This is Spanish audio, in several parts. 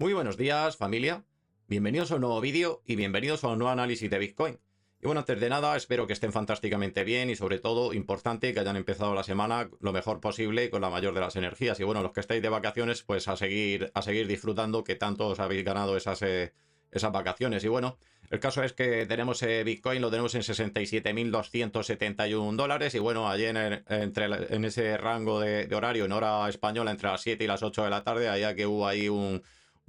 Muy buenos días, familia. Bienvenidos a un nuevo vídeo y bienvenidos a un nuevo análisis de Bitcoin. Y bueno, antes de nada, espero que estén fantásticamente bien y sobre todo, importante, que hayan empezado la semana lo mejor posible y con la mayor de las energías. Y bueno, los que estáis de vacaciones, pues a seguir disfrutando, que tanto os habéis ganado esas vacaciones. Y bueno, el caso es que tenemos Bitcoin, lo tenemos en 67.271 dólares. Y bueno, allí en ese rango de horario, en hora española, entre las 7 y las 8 de la tarde, allá que hubo ahí un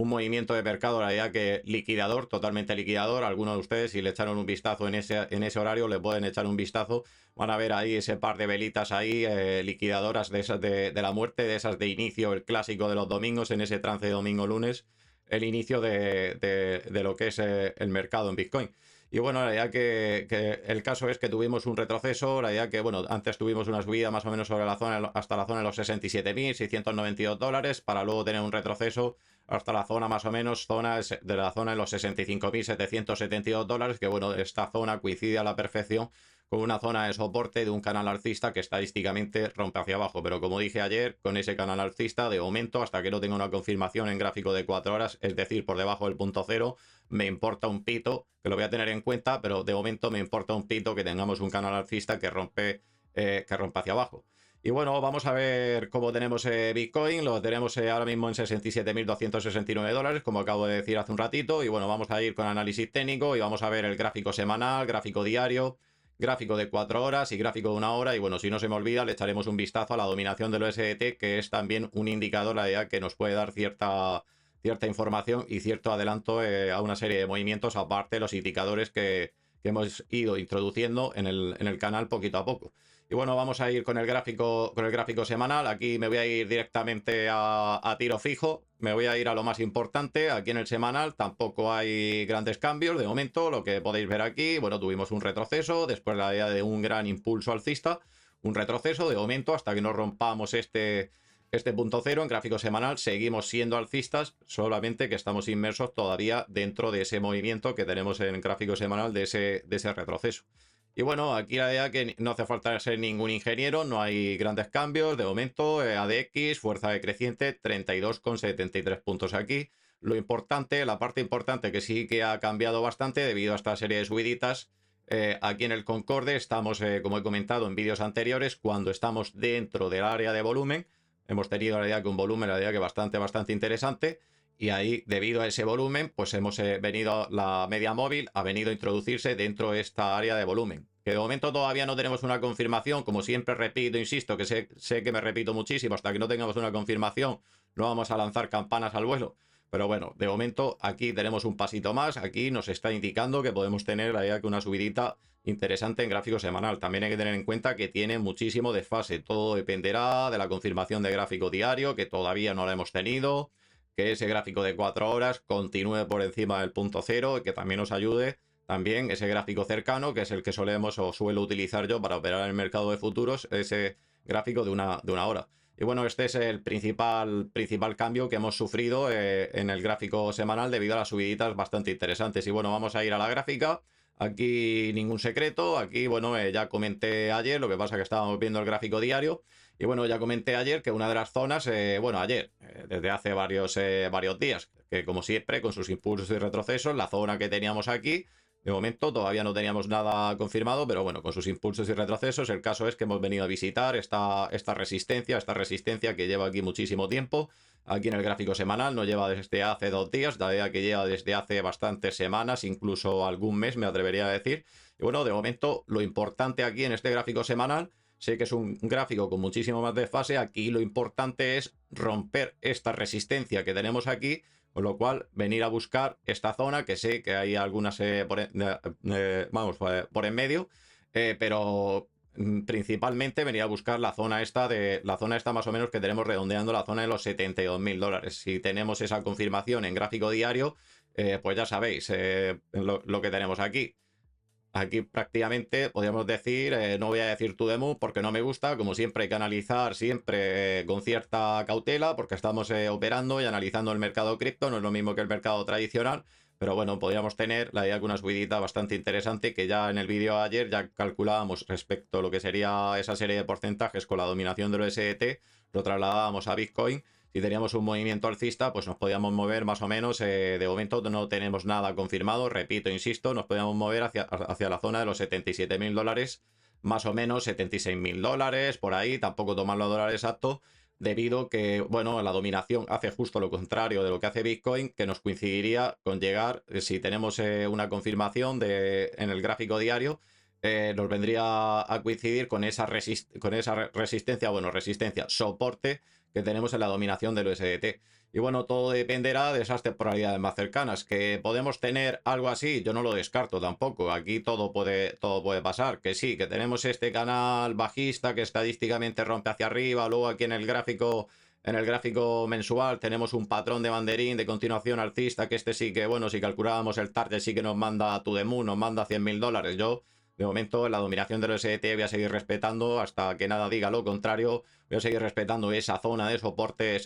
movimiento de mercado, la verdad que liquidador, totalmente liquidador. Algunos de ustedes, si le echaron un vistazo en ese horario, le pueden echar un vistazo. Van a ver ahí ese par de velitas ahí, liquidadoras de esas de la muerte, de esas de inicio, el clásico de los domingos, en ese trance de domingo-lunes, el inicio de lo que es el mercado en Bitcoin. Y bueno, la idea que el caso es que tuvimos un retroceso, la idea que, bueno, antes tuvimos una subida más o menos sobre la zona, hasta la zona de los 67.692 dólares, para luego tener un retroceso hasta la zona más o menos, de la zona de los 65.772 dólares, que bueno, esta zona coincide a la perfección con una zona de soporte de un canal alcista que estadísticamente rompe hacia abajo. Pero como dije ayer, con ese canal alcista, de momento, hasta que no tenga una confirmación en gráfico de 4 horas, es decir, por debajo del punto cero, me importa un pito, que lo voy a tener en cuenta, pero de momento me importa un pito que tengamos un canal alcista que rompe hacia abajo. Y bueno, vamos a ver cómo tenemos Bitcoin. Lo tenemos ahora mismo en 67.269 dólares, como acabo de decir hace un ratito. Y bueno, vamos a ir con análisis técnico y vamos a ver el gráfico semanal, gráfico diario, gráfico de 4 horas y gráfico de 1 hora. Y bueno, si no se me olvida, le echaremos un vistazo a la dominación del USDT, que es también un indicador que nos puede dar cierta información y cierto adelanto a una serie de movimientos, aparte de los indicadores que hemos ido introduciendo en el canal poquito a poco. Y bueno, vamos a ir con el gráfico semanal. Aquí me voy a ir directamente a tiro fijo. Me voy a ir a lo más importante. Aquí en el semanal tampoco hay grandes cambios de momento. Lo que podéis ver aquí, bueno, tuvimos un retroceso después de la idea de un gran impulso alcista. Un retroceso de momento hasta que no rompamos este punto cero. En gráfico semanal seguimos siendo alcistas, solamente que estamos inmersos todavía dentro de ese movimiento que tenemos en gráfico semanal de ese retroceso. Y bueno, aquí la idea que no hace falta ser ningún ingeniero, no hay grandes cambios. De momento, ADX, fuerza decreciente, 32,73 puntos aquí. Lo importante, la parte importante que sí que ha cambiado bastante debido a esta serie de subiditas. Aquí en el Concorde estamos, como he comentado en vídeos anteriores, cuando estamos dentro del área de volumen. Hemos tenido la idea que un volumen, la idea que bastante interesante. Y ahí, debido a ese volumen, pues hemos venido, la media móvil ha venido a introducirse dentro de esta área de volumen. Que de momento todavía no tenemos una confirmación, como siempre repito, insisto, que sé que me repito muchísimo, hasta que no tengamos una confirmación no vamos a lanzar campanas al vuelo. Pero bueno, de momento aquí tenemos un pasito más, aquí nos está indicando que podemos tener la idea que una subidita interesante en gráfico semanal. También hay que tener en cuenta que tiene muchísimo desfase, todo dependerá de la confirmación de gráfico diario, que todavía no la hemos tenido, que ese gráfico de 4 horas continúe por encima del punto cero y que también nos ayude también ese gráfico cercano, que es el que solemos o suelo utilizar yo para operar en el mercado de futuros, ese gráfico de una hora. Y bueno, este es el principal cambio que hemos sufrido en el gráfico semanal debido a las subiditas bastante interesantes. Y bueno, vamos a ir a la gráfica. Aquí ningún secreto, aquí bueno, ya comenté ayer, lo que pasa es que estábamos viendo el gráfico diario. Y bueno, ya comenté ayer que una de las zonas, bueno, ayer, desde hace varios días, que como siempre, con sus impulsos y retrocesos, la zona que teníamos aquí, de momento todavía no teníamos nada confirmado, pero bueno, con sus impulsos y retrocesos, el caso es que hemos venido a visitar esta resistencia que lleva aquí muchísimo tiempo. Aquí en el gráfico semanal no lleva desde hace 2 días, la idea que lleva desde hace bastantes semanas, incluso algún mes, me atrevería a decir. Y bueno, de momento, lo importante aquí en este gráfico semanal, sé que es un gráfico con muchísimo más desfase, aquí lo importante es romper esta resistencia que tenemos aquí, con lo cual venir a buscar esta zona, que sé que hay algunas por en medio, pero principalmente venir a buscar la zona esta más o menos que tenemos redondeando la zona de los 72.000 dólares. Si tenemos esa confirmación en gráfico diario, pues ya sabéis lo que tenemos aquí. Aquí prácticamente podríamos decir, no voy a decir to the moon porque no me gusta, como siempre hay que analizar siempre con cierta cautela porque estamos operando y analizando el mercado cripto, no es lo mismo que el mercado tradicional, Pero bueno, podríamos tener la idea que una subidita bastante interesante, que ya en el vídeo de ayer ya calculábamos respecto a lo que sería esa serie de porcentajes con la dominación del USDT, lo trasladábamos a Bitcoin. Si teníamos un movimiento alcista, pues nos podíamos mover más o menos, de momento no tenemos nada confirmado, repito, insisto, nos podíamos mover hacia la zona de los 77.000 dólares, más o menos 76.000 dólares, por ahí, tampoco tomarlo a dólar exacto, debido que, bueno, la dominación hace justo lo contrario de lo que hace Bitcoin, que nos coincidiría con llegar, si tenemos una confirmación en el gráfico diario, nos vendría a coincidir con esa resistencia, bueno, resistencia, soporte que tenemos en la dominación del USDT. Y bueno, todo dependerá de esas temporalidades más cercanas. Que podemos tener algo así, yo no lo descarto tampoco. Aquí todo puede pasar. Que sí, que tenemos este canal bajista que estadísticamente rompe hacia arriba. Luego aquí en el gráfico mensual tenemos un patrón de banderín de continuación alcista. Que este sí que, bueno, si calculábamos el target, sí que nos manda a to the moon, nos manda 100.000 dólares. Yo, de momento, en la dominación del USDT voy a seguir respetando hasta que nada diga lo contrario. Voy a seguir respetando esa zona de soporte,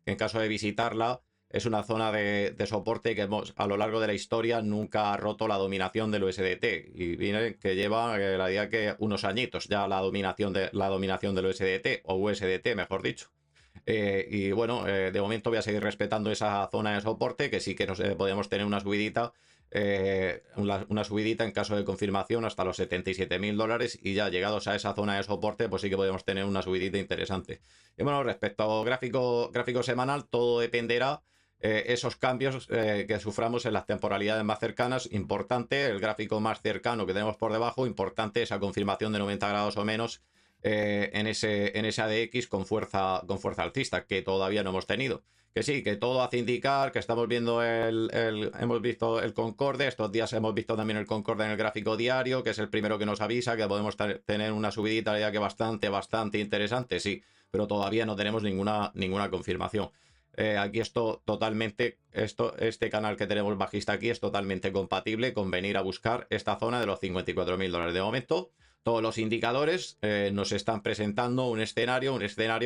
que en caso de visitarla es una zona de soporte que a lo largo de la historia nunca ha roto la dominación del USDT. Y viene que lleva la idea que unos añitos ya la dominación del USDT, o USDT, mejor dicho. Y bueno, de momento voy a seguir respetando esa zona de soporte, que sí que podemos tener una subidita, una subidita en caso de confirmación hasta los 77.000 dólares, y ya llegados a esa zona de soporte, pues sí que podemos tener una subidita interesante. Y bueno, respecto al gráfico semanal, todo dependerá esos cambios que suframos en las temporalidades más cercanas. Importante, el gráfico más cercano que tenemos por debajo, importante esa confirmación de 90 grados o menos en ese ADX con fuerza alcista, que todavía no hemos tenido. Que sí, que todo hace indicar que estamos viendo hemos visto el Concorde, estos días hemos visto también el Concorde en el gráfico diario, que es el primero que nos avisa que podemos tener una subidita ya que bastante interesante, sí, pero todavía no tenemos ninguna confirmación. Aquí este canal que tenemos bajista aquí es totalmente compatible con venir a buscar esta zona de los 54.000 dólares. De momento, todos los indicadores nos están presentando un escenario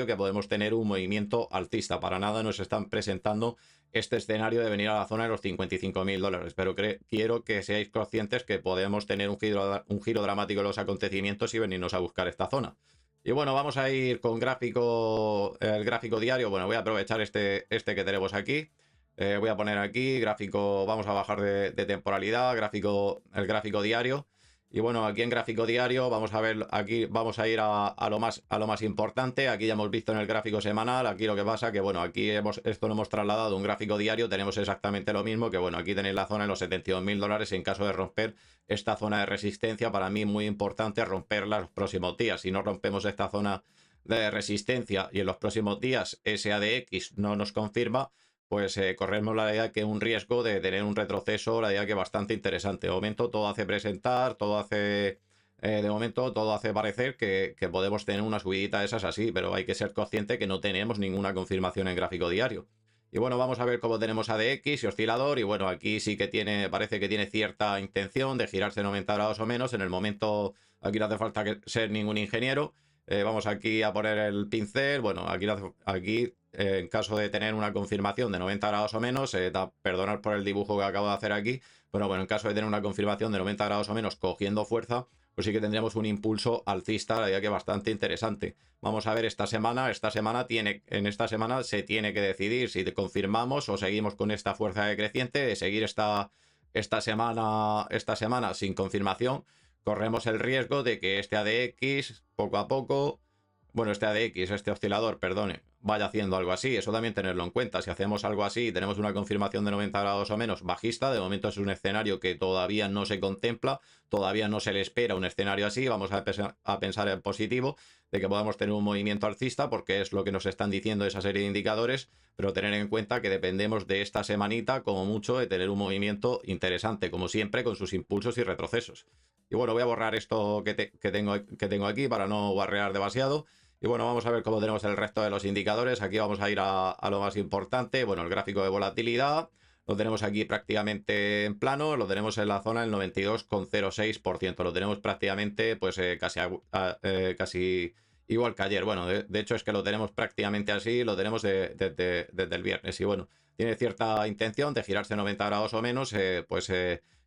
que podemos tener un movimiento alcista. Para nada nos están presentando este escenario de venir a la zona de los 55.000 dólares. Pero quiero que seáis conscientes que podemos tener un giro dramático de los acontecimientos y venirnos a buscar esta zona. Y bueno, vamos a ir con el gráfico diario. Bueno, voy a aprovechar este que tenemos aquí. Voy a poner aquí gráfico, vamos a bajar de temporalidad, el gráfico diario. Y bueno, aquí en gráfico diario vamos a ver, aquí vamos a ir a lo más importante. Aquí ya hemos visto en el gráfico semanal. Aquí lo que pasa que, bueno, aquí esto lo hemos trasladado a un gráfico diario. Tenemos exactamente lo mismo, que bueno, aquí tenéis la zona de los 72.000 dólares en caso de romper esta zona de resistencia. Para mí muy importante romperla los próximos días. Si no rompemos esta zona de resistencia y en los próximos días ese ADX no nos confirma, pues corremos la idea que un riesgo de tener un retroceso, la idea que bastante interesante. De momento todo hace parecer que podemos tener una subidita de esas así, pero hay que ser consciente que no tenemos ninguna confirmación en gráfico diario. Y bueno, vamos a ver cómo tenemos ADX y oscilador. Y bueno, aquí sí que parece que tiene cierta intención de girarse 90 grados o menos. En el momento, aquí no hace falta ser ningún ingeniero. Vamos aquí a poner el pincel. Bueno, aquí en caso de tener una confirmación de 90 grados o menos, perdonad por el dibujo que acabo de hacer aquí, pero bueno, en caso de tener una confirmación de 90 grados o menos cogiendo fuerza, pues sí que tendríamos un impulso alcista, la idea que bastante interesante. Vamos a ver esta semana se tiene que decidir si confirmamos o seguimos con esta fuerza decreciente. De seguir esta semana sin confirmación, corremos el riesgo de que este ADX poco a poco, bueno, este oscilador, perdone, vaya haciendo algo así. Eso también tenerlo en cuenta. Si hacemos algo así y tenemos una confirmación de 90 grados o menos bajista, de momento es un escenario que todavía no se contempla, todavía no se le espera un escenario así. Vamos a pensar en positivo de que podamos tener un movimiento alcista, porque es lo que nos están diciendo esa serie de indicadores, pero tener en cuenta que dependemos de esta semanita como mucho de tener un movimiento interesante, como siempre, con sus impulsos y retrocesos. Y bueno, voy a borrar esto que tengo aquí para no barrear demasiado. Y bueno, vamos a ver cómo tenemos el resto de los indicadores. Aquí vamos a ir a lo más importante. Bueno, el gráfico de volatilidad lo tenemos aquí prácticamente en plano. Lo tenemos en la zona del 92,06%. Lo tenemos prácticamente pues casi igual que ayer. Bueno, de hecho es que lo tenemos prácticamente así, lo tenemos desde el viernes. Y bueno, tiene cierta intención de girarse 90 grados o menos,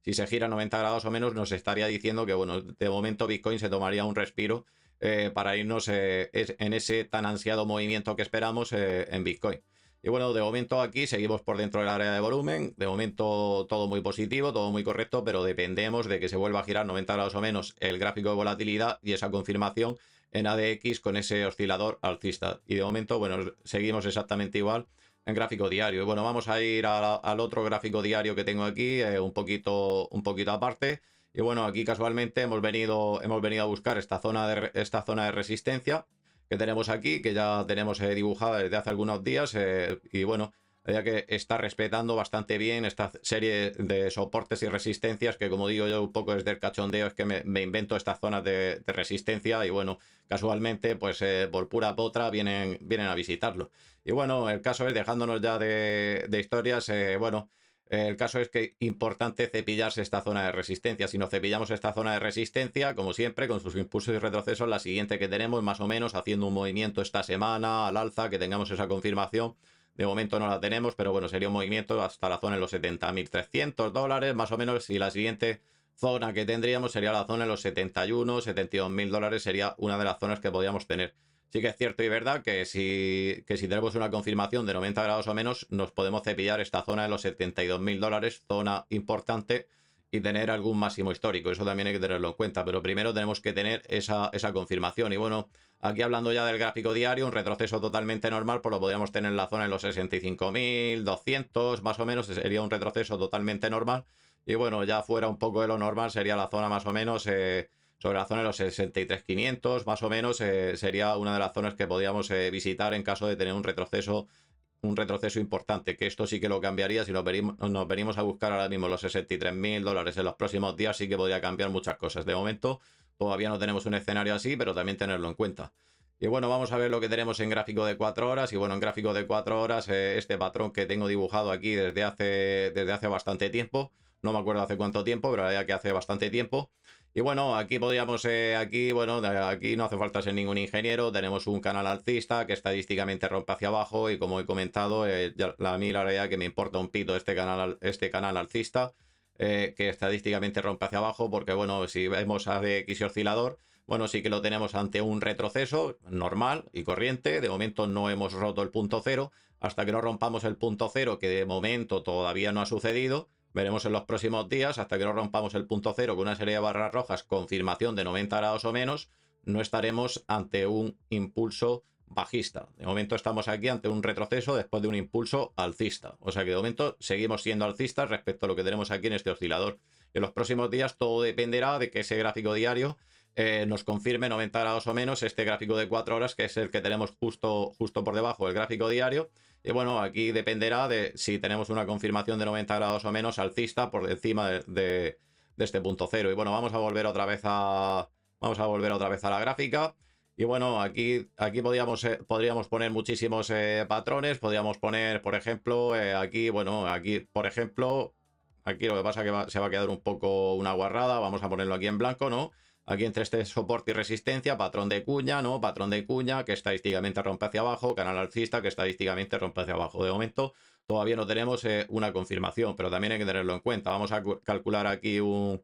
si se gira 90 grados o menos, nos estaría diciendo que, bueno, de momento Bitcoin se tomaría un respiro para irnos en ese tan ansiado movimiento que esperamos en Bitcoin. Y bueno, de momento aquí seguimos por dentro del área de volumen. De momento todo muy positivo, todo muy correcto, pero dependemos de que se vuelva a girar 90 grados o menos el gráfico de volatilidad y esa confirmación en ADX con ese oscilador alcista. Y de momento, bueno, seguimos exactamente igual en gráfico diario. Y bueno, vamos a ir al otro gráfico diario que tengo aquí, un poquito aparte. Y bueno, aquí casualmente hemos venido a buscar esta zona de resistencia que tenemos aquí, que ya tenemos dibujada desde hace algunos días. Y bueno, ya que está respetando bastante bien esta serie de soportes y resistencias, que como digo yo un poco desde el cachondeo es que me invento estas zonas de resistencia y bueno, casualmente pues por pura potra vienen a visitarlo. Y bueno, el caso es, dejándonos ya de historias, bueno, el caso es que importante cepillarse esta zona de resistencia. Si nos cepillamos esta zona de resistencia, como siempre, con sus impulsos y retrocesos, la siguiente que tenemos, más o menos, haciendo un movimiento esta semana al alza, que tengamos esa confirmación. De momento no la tenemos, pero bueno, sería un movimiento hasta la zona de los $70.300, más o menos. Y la siguiente zona que tendríamos sería la zona de los 71, $72.000, sería una de las zonas que podríamos tener. Sí que es cierto y verdad que si tenemos una confirmación de 90 grados o menos, nos podemos cepillar esta zona de los $72.000, zona importante, y tener algún máximo histórico. Eso también hay que tenerlo en cuenta, pero primero tenemos que tener esa confirmación. Y bueno, aquí hablando ya del gráfico diario, un retroceso totalmente normal, pues lo podríamos tener en la zona de los 65.200, más o menos, sería un retroceso totalmente normal. Y bueno, ya fuera un poco de lo normal, sería la zona más o menos sobre la zona de los 63.500, más o menos, sería una de las zonas que podríamos visitar en caso de tener un retroceso importante, que esto sí que lo cambiaría. Si nos venimos a buscar ahora mismo los $63.000 en los próximos días, sí que podría cambiar muchas cosas. De momento todavía no tenemos un escenario así, pero también tenerlo en cuenta. Y bueno, vamos a ver lo que tenemos en gráfico de 4 horas. Y bueno, en gráfico de 4 horas, este patrón que tengo dibujado aquí desde hace bastante tiempo. No me acuerdo hace cuánto tiempo, pero ya que hace bastante tiempo. Y bueno, aquí podríamos, aquí no hace falta ser ningún ingeniero. Tenemos un canal alcista que estadísticamente rompe hacia abajo y como he comentado, a mí la realidad que me importa un pito este canal alcista, que estadísticamente rompe hacia abajo, porque bueno, si vemos ADX y oscilador, bueno, sí que lo tenemos ante un retroceso normal y corriente. De momento no hemos roto el punto cero. Hasta que no rompamos el punto cero, que de momento todavía no ha sucedido, veremos en los próximos días, hasta que no rompamos el punto cero con una serie de barras rojas, confirmación de 90 grados o menos, no estaremos ante un impulso bajista. De momento estamos aquí ante un retroceso después de un impulso alcista. O sea que de momento seguimos siendo alcistas respecto a lo que tenemos aquí en este oscilador. En los próximos días todo dependerá de que ese gráfico diario nos confirme 90 grados o menos, este gráfico de 4 horas, que es el que tenemos justo por debajo del gráfico diario. Y bueno, aquí dependerá de si tenemos una confirmación de 90 grados o menos alcista por encima de este punto cero. Y bueno, vamos a volver otra vez a la gráfica. Y bueno, aquí podríamos poner muchísimos patrones. Podríamos poner, por ejemplo, por ejemplo, aquí lo que pasa es que se va a quedar un poco una guarrada. Vamos a ponerlo aquí en blanco, ¿no? Aquí entre este soporte y resistencia, patrón de cuña, ¿no? Patrón de cuña que estadísticamente rompe hacia abajo, canal alcista que estadísticamente rompe hacia abajo. De momento todavía no tenemos una confirmación, pero también hay que tenerlo en cuenta. Vamos a calcular aquí un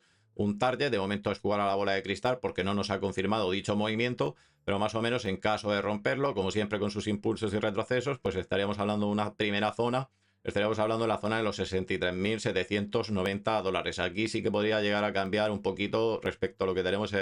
target. De momento es jugar a la bola de cristal porque no nos ha confirmado dicho movimiento, pero más o menos en caso de romperlo, como siempre con sus impulsos y retrocesos, pues estaríamos hablando de una primera zona. Estaríamos hablando de la zona de los $63.790. Aquí sí que podría llegar a cambiar un poquito respecto a lo que tenemos.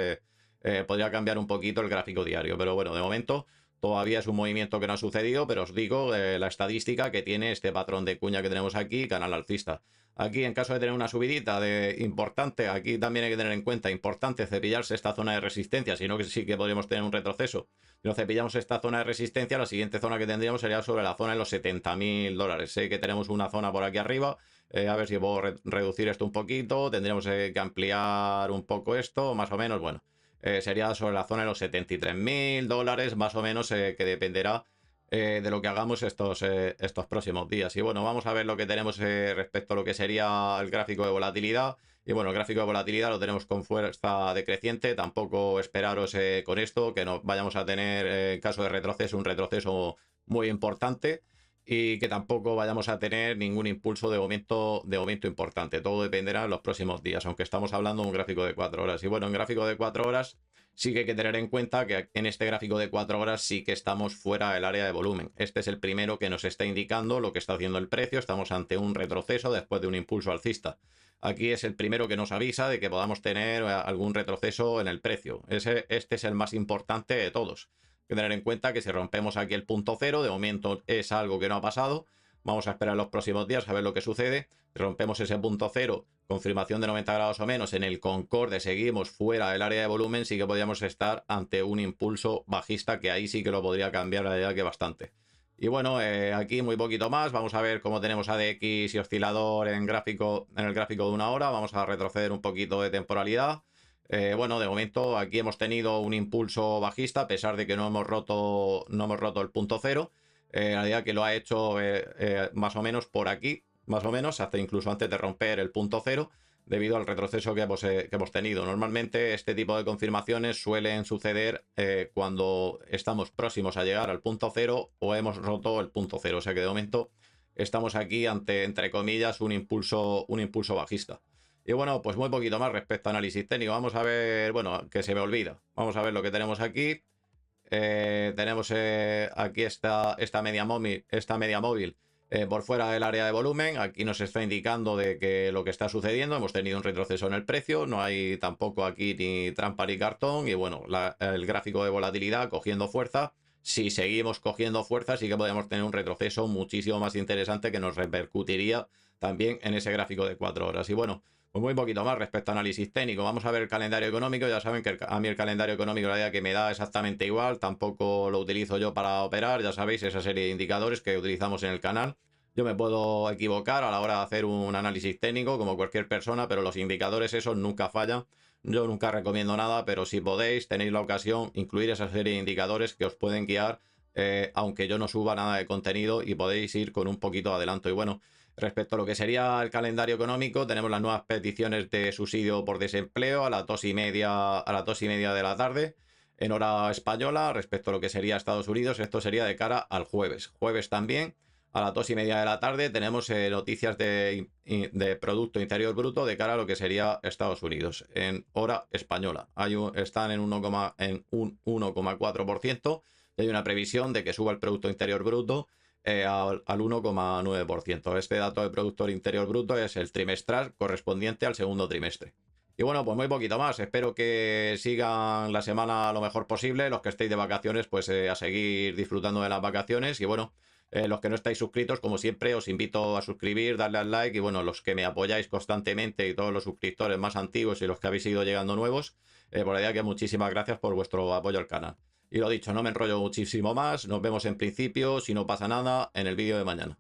Podría cambiar un poquito el gráfico diario. Pero bueno, de momento todavía es un movimiento que no ha sucedido. Pero os digo la estadística que tiene este patrón de cuña que tenemos aquí, canal alcista. Aquí, en caso de tener una subidita importante, aquí también hay que tener en cuenta, importante cepillarse esta zona de resistencia, sino que sí que podríamos tener un retroceso. Si nos cepillamos esta zona de resistencia, la siguiente zona que tendríamos sería sobre la zona de los $70.000. Sé que tenemos una zona por aquí arriba, a ver si puedo reducir esto un poquito, tendríamos que ampliar un poco esto, más o menos, bueno, sería sobre la zona de los $73.000, más o menos, que dependerá de lo que hagamos estos próximos días. Y bueno, vamos a ver lo que tenemos respecto a lo que sería el gráfico de volatilidad. Y bueno, el gráfico de volatilidad lo tenemos con fuerza decreciente. Tampoco esperaros con esto que nos vayamos a tener, en caso de retroceso, un retroceso muy importante y que tampoco vayamos a tener ningún impulso de aumento importante. Todo dependerá en los próximos días, aunque estamos hablando de un gráfico de 4 horas. Y bueno, en gráfico de 4 horas sí que hay que tener en cuenta que en este gráfico de 4 horas sí que estamos fuera del área de volumen. Este es el primero que nos está indicando lo que está haciendo el precio. Estamos ante un retroceso después de un impulso alcista. Aquí es el primero que nos avisa de que podamos tener algún retroceso en el precio. Este es el más importante de todos. Hay que tener en cuenta que si rompemos aquí el punto cero, de momento es algo que no ha pasado. Vamos a esperar los próximos días a ver lo que sucede. Si rompemos ese punto cero, confirmación de 90 grados o menos, en el Concorde seguimos fuera del área de volumen, sí que podríamos estar ante un impulso bajista, que ahí sí que lo podría cambiar la verdad que bastante. Y bueno, aquí muy poquito más. Vamos a ver cómo tenemos ADX y oscilador en el gráfico de una hora. Vamos a retroceder un poquito de temporalidad. Bueno, de momento aquí hemos tenido un impulso bajista, a pesar de que no hemos roto el punto cero. La realidad que lo ha hecho más o menos por aquí, más o menos, hasta incluso antes de romper el punto cero, debido al retroceso que hemos tenido. Normalmente este tipo de confirmaciones suelen suceder cuando estamos próximos a llegar al punto cero o hemos roto el punto cero. O sea que de momento estamos aquí ante, entre comillas, un impulso bajista. Y bueno, pues muy poquito más respecto a análisis técnico. Vamos a ver, bueno, que se me olvida. Vamos a ver lo que tenemos aquí. Tenemos aquí esta media móvil por fuera del área de volumen. Aquí nos está indicando de que lo que está sucediendo, hemos tenido un retroceso en el precio, no hay tampoco aquí ni trampa ni cartón y bueno, el gráfico de volatilidad cogiendo fuerza. Si seguimos cogiendo fuerza sí que podríamos tener un retroceso muchísimo más interesante que nos repercutiría también en ese gráfico de 4 horas. Y bueno, pues muy poquito más respecto a análisis técnico. Vamos a ver el calendario económico. Ya saben que a mí el calendario económico la idea que me da exactamente igual. Tampoco lo utilizo yo para operar. Ya sabéis, esa serie de indicadores que utilizamos en el canal. Yo me puedo equivocar a la hora de hacer un análisis técnico como cualquier persona, pero los indicadores esos nunca fallan. Yo nunca recomiendo nada, pero si podéis, tenéis la ocasión, incluir esa serie de indicadores que os pueden guiar, aunque yo no suba nada de contenido y podéis ir con un poquito de adelanto. Y bueno, respecto a lo que sería el calendario económico, tenemos las nuevas peticiones de subsidio por desempleo a las 2:30 de la tarde en hora española. Respecto a lo que sería Estados Unidos, esto sería de cara al jueves. Jueves también a las 2:30 de la tarde tenemos noticias de Producto Interior Bruto de cara a lo que sería Estados Unidos en hora española. Están en un 1,4% y hay una previsión de que suba el Producto Interior Bruto al 1,9%. Este dato de Producto Interior Bruto es el trimestral correspondiente al segundo trimestre. Y bueno, pues muy poquito más. Espero que sigan la semana lo mejor posible. Los que estéis de vacaciones, pues a seguir disfrutando de las vacaciones. Y bueno, los que no estáis suscritos, como siempre, os invito a suscribir, darle al like. Y bueno, los que me apoyáis constantemente y todos los suscriptores más antiguos y los que habéis ido llegando nuevos, por la idea que muchísimas gracias por vuestro apoyo al canal. Y lo dicho, no me enrollo muchísimo más. Nos vemos en principio, si no pasa nada, en el vídeo de mañana.